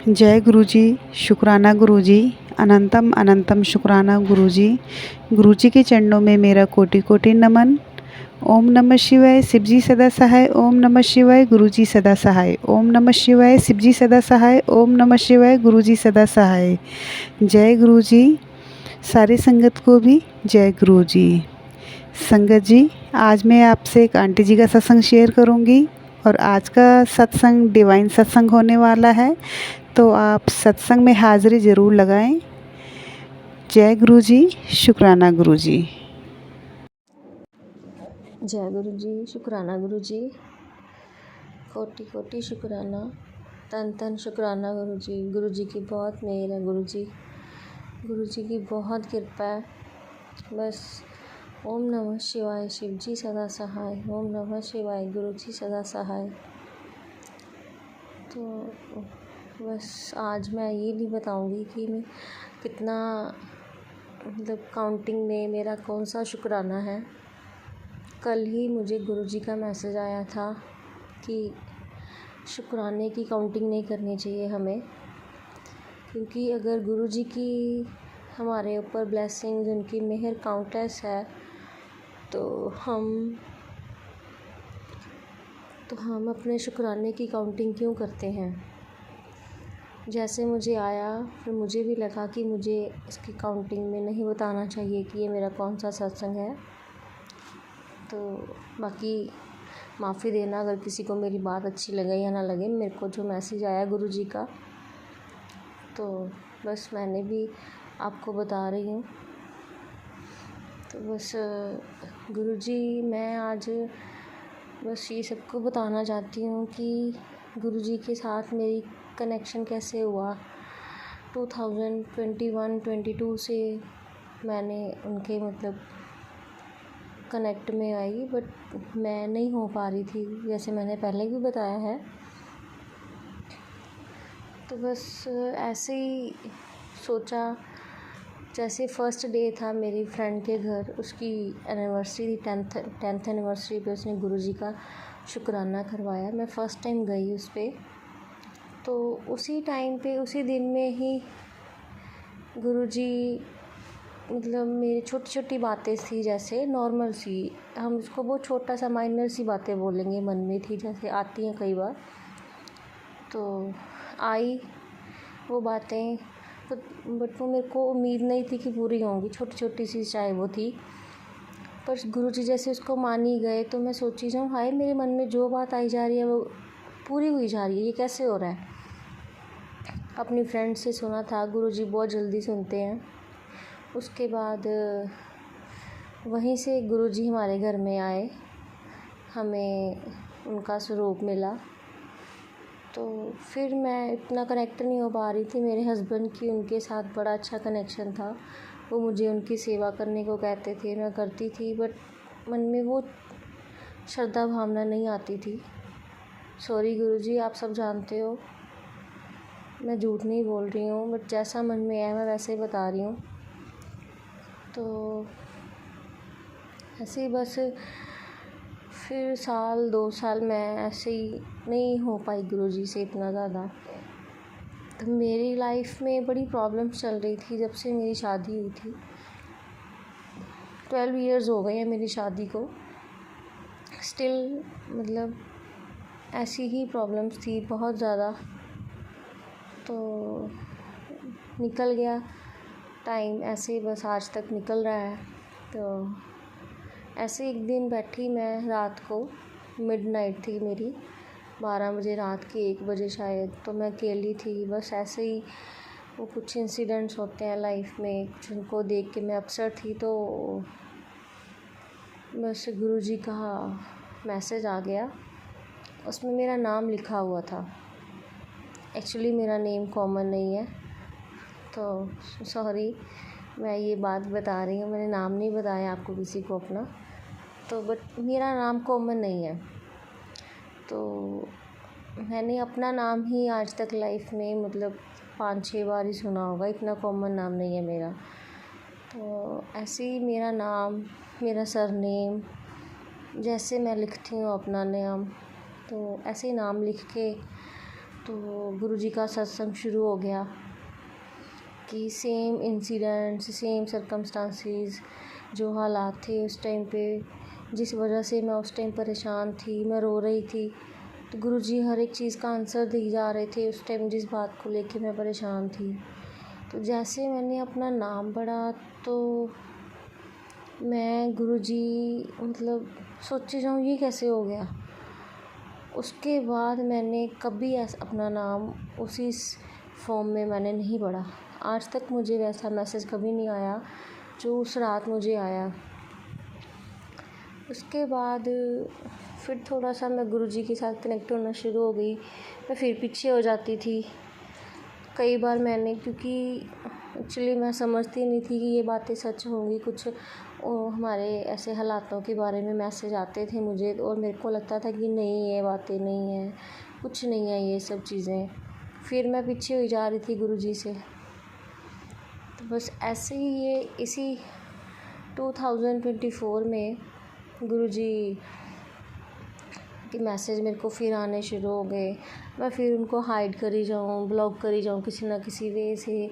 जय गुरु जी, शुक्राना गुरु जी, अनंतम अनंतम शुक्राना गुरु जी। गुरु जी के चरणों में मेरा कोटि कोटि नमन। ओम नमः शिवाय, शिव जी सदा सहाय। ओम नमः शिवाय, गुरु जी सदा सहाय। ओम नमः शिवाय, शिव जी सदा सहाय। ओम नमः शिवाय, गुरु जी सदा सहाय। जय गुरु जी। सारी संगत को भी जय गुरु जी। संगत जी, आज मैं आपसे एक आंटी जी का सत्संग शेयर करूंगी और आज का सत्संग डिवाइन सत्संग होने वाला है, तो आप सत्संग में हाज़िरी ज़रूर लगाएं। जय गुरु जी, शुक्राना गुरु जी। जय गुरु जी, शुक्राना गुरु जी, कोटि कोटि शुक्राना, तन तन शुक्राना गुरु जी की बहुत मेहर है। गुरु जी की बहुत कृपा है। बस ओम नमः शिवाय, शिव जी सदा सहाय। ओम नमः शिवाय, गुरु जी सदा सहाय। तो बस आज मैं ये नहीं बताऊंगी कि मैं कितना काउंटिंग में मेरा कौन सा शुक्राना है। कल ही मुझे गुरु जी का मैसेज आया था कि शुक्राने की काउंटिंग नहीं करनी चाहिए हमें, क्योंकि अगर गुरु जी की हमारे ऊपर ब्लेसिंग्स, उनकी मेहर काउंटलेस है, तो हम अपने शुक्राने की काउंटिंग क्यों करते हैं। जैसे मुझे आया, फिर मुझे भी लगा कि मुझे इसकी काउंटिंग में नहीं बताना चाहिए कि ये मेरा कौन सा सत्संग है। तो बाकी माफ़ी देना अगर किसी को मेरी बात अच्छी लगे या ना लगे। मेरे को जो मैसेज आया गुरु जी का, तो बस मैंने भी आपको बता रही हूँ। तो बस गुरु जी, मैं आज बस ये सबको बताना चाहती हूँ कि गुरु जी के साथ मेरी कनेक्शन कैसे हुआ। 2021-22 से मैंने उनके कनेक्ट में आई, बट मैं नहीं हो पा रही थी, जैसे मैंने पहले भी बताया है। तो बस ऐसे ही सोचा, जैसे फर्स्ट डे था मेरी फ्रेंड के घर, उसकी एनिवर्सरी थी, 10th एनिवर्सरी पे उसने गुरु जी का शुक्राना करवाया। मैं फ़र्स्ट टाइम गई उस पर। तो उसी टाइम पे, उसी दिन में ही गुरु जी मेरी छोटी छोटी बातें थी, जैसे नॉर्मल सी, हम उसको बहुत छोटा सा माइनर सी बातें बोलेंगे, मन में थी, जैसे आती हैं कई बार। तो आई वो बातें, बट वो मेरे को उम्मीद नहीं थी कि पूरी होंगी, छोटी छोटी सी चाहे वो थी, पर गुरु जी जैसे उसको मान ही गए। तो मैं सोची जाऊँ, हाय मेरे मन में जो बात आई जा रही है वो पूरी हुई जा रही है, ये कैसे हो रहा है। अपनी फ्रेंड से सुना था, गुरु जी बहुत जल्दी सुनते हैं। उसके बाद वहीं से गुरु जी हमारे घर में आए, हमें उनका स्वरूप मिला। तो फिर मैं इतना कनेक्ट नहीं हो पा रही थी। मेरे हस्बैंड की उनके साथ बड़ा अच्छा कनेक्शन था। वो मुझे उनकी सेवा करने को कहते थे, मैं करती थी, बट मन में वो श्रद्धा भावना नहीं आती थी। सॉरी गुरु जी, आप सब जानते हो, मैं झूठ नहीं बोल रही हूँ, बट जैसा मन में है मैं वैसे ही बता रही हूँ। तो ऐसे ही बस फिर 1-2 साल मैं ऐसे ही नहीं हो पाई गुरु जी से इतना ज़्यादा। तो मेरी लाइफ में बड़ी प्रॉब्लम्स चल रही थी जब से मेरी शादी हुई थी। 12 इयर्स हो गए हैं मेरी शादी को। स्टिल ऐसी ही प्रॉब्लम्स थी बहुत ज़्यादा। तो निकल गया टाइम, ऐसे ही बस आज तक निकल रहा है। तो ऐसे एक दिन बैठी मैं, रात को मिडनाइट थी मेरी, 12 बजे रात के, 1 बजे शायद। तो मैं अकेली थी, बस ऐसे ही वो कुछ इंसिडेंट्स होते हैं लाइफ में, कुछ उनको देख के मैं अपसेट थी। तो बस गुरु जी का मैसेज आ गया, उसमें मेरा नाम लिखा हुआ था। एक्चुअली मेरा नेम कॉमन नहीं है, तो सॉरी मैं ये बात बता रही हूँ, मैंने नाम नहीं बताया आपको किसी को अपना। तो बट मेरा नाम कॉमन नहीं है। तो मैंने अपना नाम ही आज तक लाइफ में 5-6 बार ही सुना होगा, इतना कॉमन नाम नहीं है मेरा। तो ऐसे ही मेरा नाम, मेरा सरनेम, जैसे मैं लिखती हूँ अपना नाम, तो ऐसे ही नाम लिख के तो गुरुजी का सत्संग शुरू हो गया कि सेम इंसिडेंट्स, सेम सर्कमस्टांसेस, जो हालात थे उस टाइम पे, जिस वजह से मैं उस टाइम परेशान थी, मैं रो रही थी, तो गुरुजी हर एक चीज़ का आंसर दिए जा रहे थे उस टाइम जिस बात को लेके मैं परेशान थी। तो जैसे मैंने अपना नाम पढ़ा तो मैं गुरुजी मतलब सोची जाऊँ ये कैसे हो गया। उसके बाद मैंने कभी ऐसा अपना नाम उसी फॉर्म में मैंने नहीं पढ़ा। आज तक मुझे वैसा मैसेज कभी नहीं आया जो उस रात मुझे आया। उसके बाद फिर थोड़ा सा मैं गुरुजी के साथ कनेक्ट होना शुरू हो गई। मैं फिर पीछे हो जाती थी कई बार मैंने, क्योंकि एक्चुअली मैं समझती नहीं थी कि ये बातें सच होंगी। कुछ हमारे ऐसे हालातों के बारे में मैसेज आते थे मुझे और मेरे को लगता था कि नहीं, ये बातें नहीं हैं, कुछ नहीं है ये सब चीज़ें। फिर मैं पीछे हुई जा रही थी गुरुजी से। तो बस ऐसे ही ये इसी 2024 में गुरुजी के मैसेज मेरे को फिर आने शुरू हो गए। मैं फिर उनको हाइड करी जाऊँ, ब्लॉक करी जाऊँ किसी ना किसी वे से,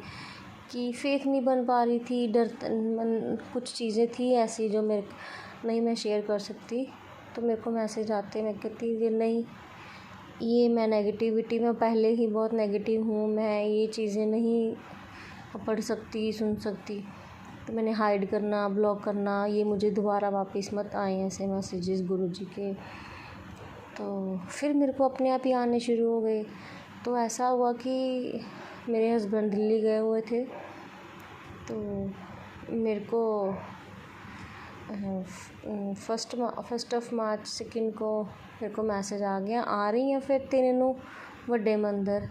कि फेथ नहीं बन पा रही थी। कुछ चीज़ें थी ऐसी जो मेरे नहीं मैं शेयर कर सकती। तो मेरे को मैसेज आते, मैं कहती कि नहीं, ये मैं नेगेटिविटी में पहले ही बहुत नेगेटिव हूँ, मैं ये चीज़ें नहीं पढ़ सकती, सुन सकती। तो मैंने हाइड करना, ब्लॉक करना, ये मुझे दोबारा वापस मत आए ऐसे मैसेजेस गुरुजी के। तो फिर मेरे को अपने आप ही आने शुरू हो गए। तो ऐसा हुआ कि मेरे हस्बैंड दिल्ली गए हुए थे, तो मेरे को फर्स्ट ऑफ मार्च सेकंड को मेरे को मैसेज आ गया, आ रही हैं फिर तेरे नू वड्डे मंदिर।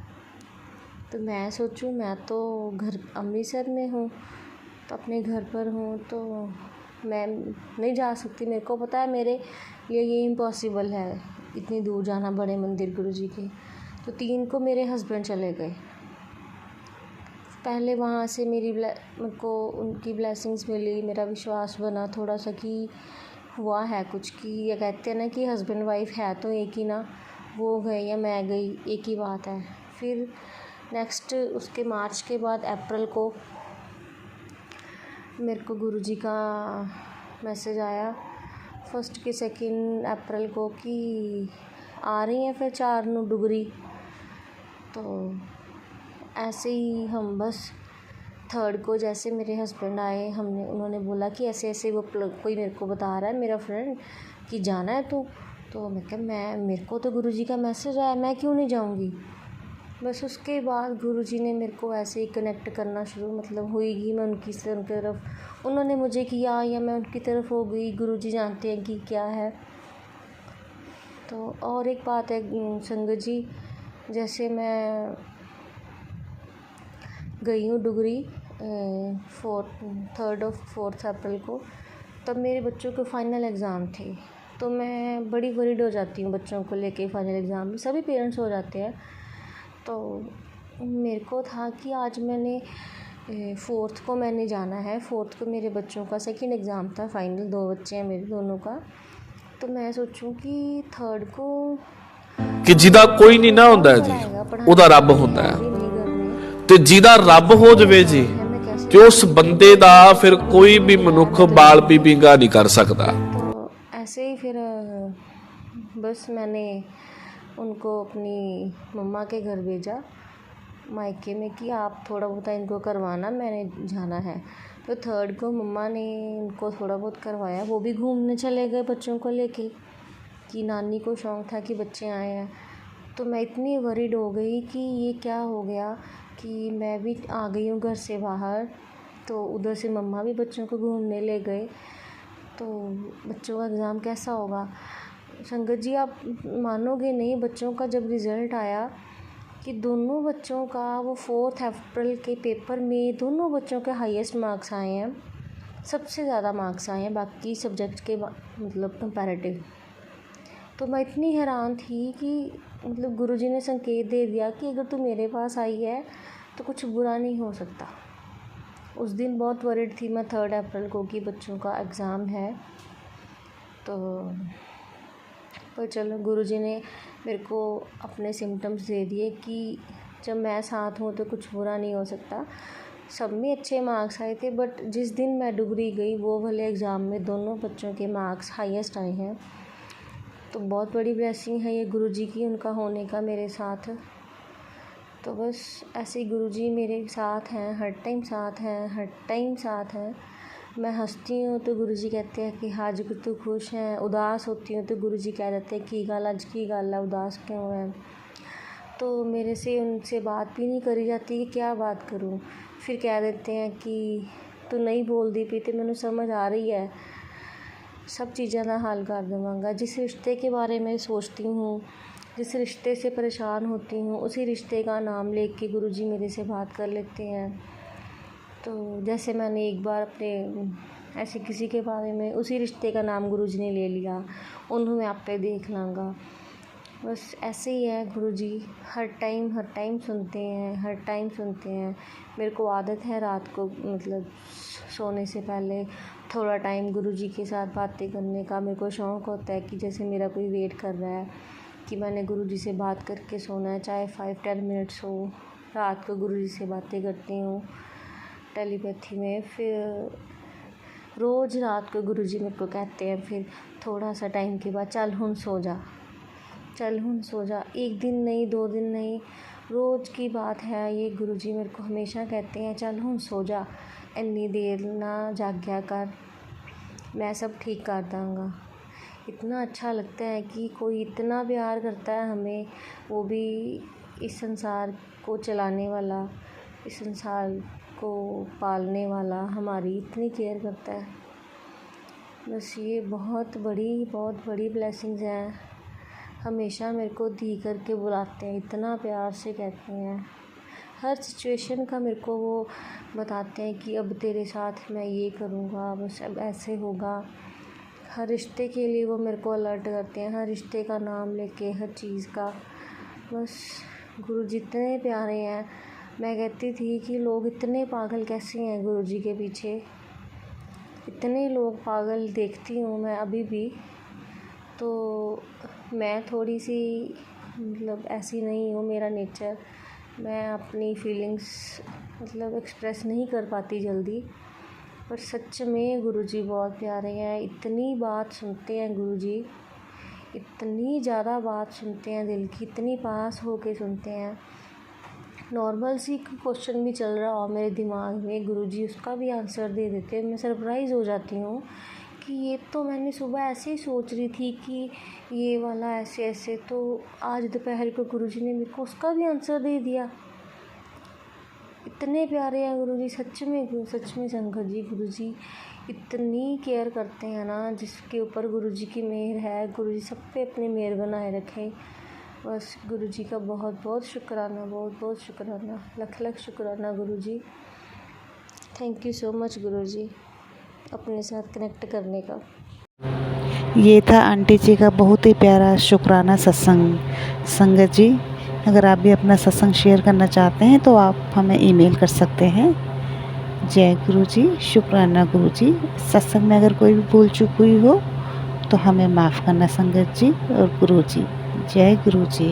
तो मैं सोचूं, मैं तो घर अमृतसर में हूँ, तो अपने घर पर हूँ, तो मैं नहीं जा सकती। मेरे को पता है मेरे लिए ये इम्पॉसिबल है इतनी दूर जाना बड़े मंदिर गुरुजी के। तो 3 को मेरे हस्बैंड चले गए। पहले वहाँ से मेरे को उनकी ब्लेसिंग्स मिली, मेरा विश्वास बना थोड़ा सा कि हुआ है कुछ, कि ये कहते हैं ना कि हस्बैंड वाइफ है तो एक ही ना, वो गए या मैं गई एक ही बात है। फिर नेक्स्ट उसके मार्च के बाद अप्रैल को मेरे को गुरुजी का मैसेज आया, फर्स्ट के सेकंड अप्रैल को, कि आ रही हैं फिर 4 नू डुगरी। तो ऐसे ही हम बस 3rd को जैसे मेरे हस्बैंड आए, उन्होंने बोला कि ऐसे ऐसे वो कोई मेरे को बता रहा है मेरा फ्रेंड कि जाना है तो मैं कहा मेरे को तो गुरुजी का मैसेज आया, मैं क्यों नहीं जाऊंगी। बस उसके बाद गुरुजी ने मेरे को ऐसे ही कनेक्ट करना शुरू, मतलब हुई कि मैं उनकी तरफ, उन्होंने मुझे किया या मैं उनकी तरफ हो गई, गुरुजी जानते हैं कि क्या है। तो और एक बात है संगत जी, जैसे मैं गई हूँ डुगरी 3rd और 4th अप्रैल को, तब मेरे बच्चों के फाइनल एग्ज़ाम थे। तो मैं बड़ी वरीड हो जाती हूँ बच्चों को लेके, फाइनल एग्ज़ाम में सभी पेरेंट्स हो जाते हैं। तो मेरे को था कि आज मैंने 4th को मैंने जाना है, 4th को मेरे बच्चों का सेकंड एग्ज़ाम था, फाइनल 2 बच्चे हैं मेरे दोनों का। तो मैं सोचूं कि 3rd को कि ਜਿਹਦਾ ਕੋਈ ਨਹੀਂ ਨਾ ਹੁੰਦਾ ਜੀ ਉਹਦਾ ਰੱਬ ਹੁੰਦਾ ਹੈ ਤੇ ਜਿਹਦਾ ਰੱਬ ਹੋ ਜਾਵੇ ਜੀ ਤੇ ਉਸ ਬੰਦੇ ਦਾ ਫਿਰ ਕੋਈ ਵੀ ਮਨੁੱਖ ਬਾਲ ਬੀਬੀਗਾ ਨਹੀਂ ਕਰ ਸਕਦਾ। तो ऐसे ही फिर बस मैंने उनको अपनी मम्मा के घर भेजा मायके में कि आप थोड़ा बहुत इनको करवाना, मैंने जाना है। तो 3rd को मम्मा ने इनको थोड़ा बहुत करवाया, वो भी घूमने चले गए बच्चों को लेके, कि नानी को शौक़ था कि बच्चे आए हैं। तो मैं इतनी वरीड हो गई कि ये क्या हो गया कि मैं भी आ गई हूँ घर से बाहर। तो उधर से मम्मा भी बच्चों को घूमने ले गए, तो बच्चों का एग्ज़ाम कैसा होगा। संगत जी आप मानोगे नहीं, बच्चों का जब रिज़ल्ट आया कि दोनों बच्चों का वो 4th अप्रैल के पेपर में दोनों बच्चों के हाईएस्ट मार्क्स आए हैं, सबसे ज़्यादा मार्क्स आए हैं बाकी सब्जेक्ट के मतलब कंपैरेटिव। तो मैं इतनी हैरान थी कि मतलब गुरुजी ने संकेत दे दिया कि अगर तू मेरे पास आई है तो कुछ बुरा नहीं हो सकता। उस दिन बहुत वरीड थी मैं 3rd अप्रैल को कि बच्चों का एग्ज़ाम है। तो पर चलो गुरुजी ने मेरे को अपने सिम्टम्स दे दिए कि जब मैं साथ हूँ तो कुछ बुरा नहीं हो सकता। सब में अच्छे मार्क्स आए थे, बट जिस दिन मैं डुगरी गई वो वाले एग्ज़ाम में दोनों बच्चों के मार्क्स हाईएस्ट आए हैं। तो बहुत बड़ी ब्लेसिंग है ये गुरुजी की, उनका होने का मेरे साथ। तो बस ऐसे ही गुरुजी मेरे साथ हैं, हर टाइम साथ हैं, हर टाइम साथ हैं। मैं हंसती हूँ तो गुरुजी कहते हैं कि आज तू खुश है, उदास होती हूँ तो गुरुजी कह देते हैं कि गल अज की गल है, उदास क्यों है। तो मेरे से उनसे बात भी नहीं करी जाती कि क्या बात करूँ। फिर कह देते हैं कि तू नहीं बोलती पी तो मैनू समझ आ रही है, सब चीज़ों का हल कर देवांगा। जिस रिश्ते के बारे में सोचती हूँ, जिस रिश्ते से परेशान होती हूँ, उसी रिश्ते का नाम लेके गुरुजी मेरे से बात कर लेते हैं। तो जैसे मैंने एक बार अपने ऐसे किसी के बारे में उसी रिश्ते का नाम गुरुजी ने ले लिया, उन्होंने मैं आपे देख लाँगा। बस ऐसे ही है गुरुजी, हर टाइम सुनते हैं, हर टाइम सुनते हैं। मेरे को आदत है रात को मतलब सोने से पहले थोड़ा टाइम गुरुजी के साथ बातें करने का। मेरे को शौक़ होता है कि जैसे मेरा कोई वेट कर रहा है कि मैंने गुरुजी से बात करके सोना है, चाहे 5-10 मिनट्स हो। रात को गुरुजी से बातें करती हूँ टेलीपैथी में। फिर रोज़ रात को गुरुजी मेरे को कहते हैं फिर थोड़ा सा टाइम के बाद, चल हुन सो जा, चल हुन सो जा। एक दिन नहीं, 2 दिन नहीं, रोज़ की बात है ये। गुरुजी मेरे को हमेशा कहते हैं चल हुन सो जा, इन्नी देर ना जाग्या कर, मैं सब ठीक कर दूँगा। इतना अच्छा लगता है कि कोई इतना प्यार करता है हमें, वो भी इस संसार को चलाने वाला, इस संसार को पालने वाला, हमारी इतनी केयर करता है। बस ये बहुत बड़ी ब्लेसिंग्स हैं। हमेशा मेरे को दी करके बुलाते हैं, इतना प्यार से कहते हैं। हर सिचुएशन का मेरे को वो बताते हैं कि अब तेरे साथ मैं ये करूँगा, बस अब ऐसे होगा। हर रिश्ते के लिए वो मेरे को अलर्ट करते हैं, हर रिश्ते का नाम लेके, हर चीज़ का। बस गुरुजी इतने प्यारे हैं। मैं कहती थी कि लोग इतने पागल कैसे हैं गुरुजी के पीछे, इतने लोग पागल देखती हूँ मैं अभी भी। तो मैं थोड़ी सी मतलब ऐसी नहीं हूँ, मेरा नेचर, मैं अपनी फीलिंग्स मतलब एक्सप्रेस नहीं कर पाती जल्दी। पर सच में गुरुजी बहुत प्यारे हैं। इतनी बात सुनते हैं गुरुजी, इतनी ज़्यादा बात सुनते हैं दिल की, इतनी पास होके सुनते हैं। नॉर्मल सी क्वेश्चन भी चल रहा हो मेरे दिमाग में, गुरुजी उसका भी आंसर दे देते हैं। मैं सरप्राइज़ हो जाती हूँ कि ये तो मैंने सुबह ऐसे ही सोच रही थी कि ये वाला ऐसे ऐसे, तो आज दोपहर को गुरुजी ने मेरे को उसका भी आंसर दे दिया। इतने प्यारे हैं गुरुजी, सच में शंकर जी गुरुजी इतनी केयर करते हैं ना, जिसके ऊपर गुरुजी की मेहर है। गुरुजी सब पे अपनी मेहर बनाए रखें। बस गुरुजी का बहुत शुक्राना, बहुत शुक्राना, लख शुक्राना गुरुजी। थैंक यू सो मच गुरुजी अपने साथ कनेक्ट करने का। ये था आंटी जी का बहुत ही प्यारा शुक्राना सत्संग। संगत जी, अगर आप भी अपना सत्संग शेयर करना चाहते हैं तो आप हमें ईमेल कर सकते हैं। जय गुरु जी, शुक्राना गुरु जी। सत्संग में अगर कोई भी भूल चूक हुई हो तो हमें माफ़ करना संगत जी और गुरु जी। जय गुरु जी।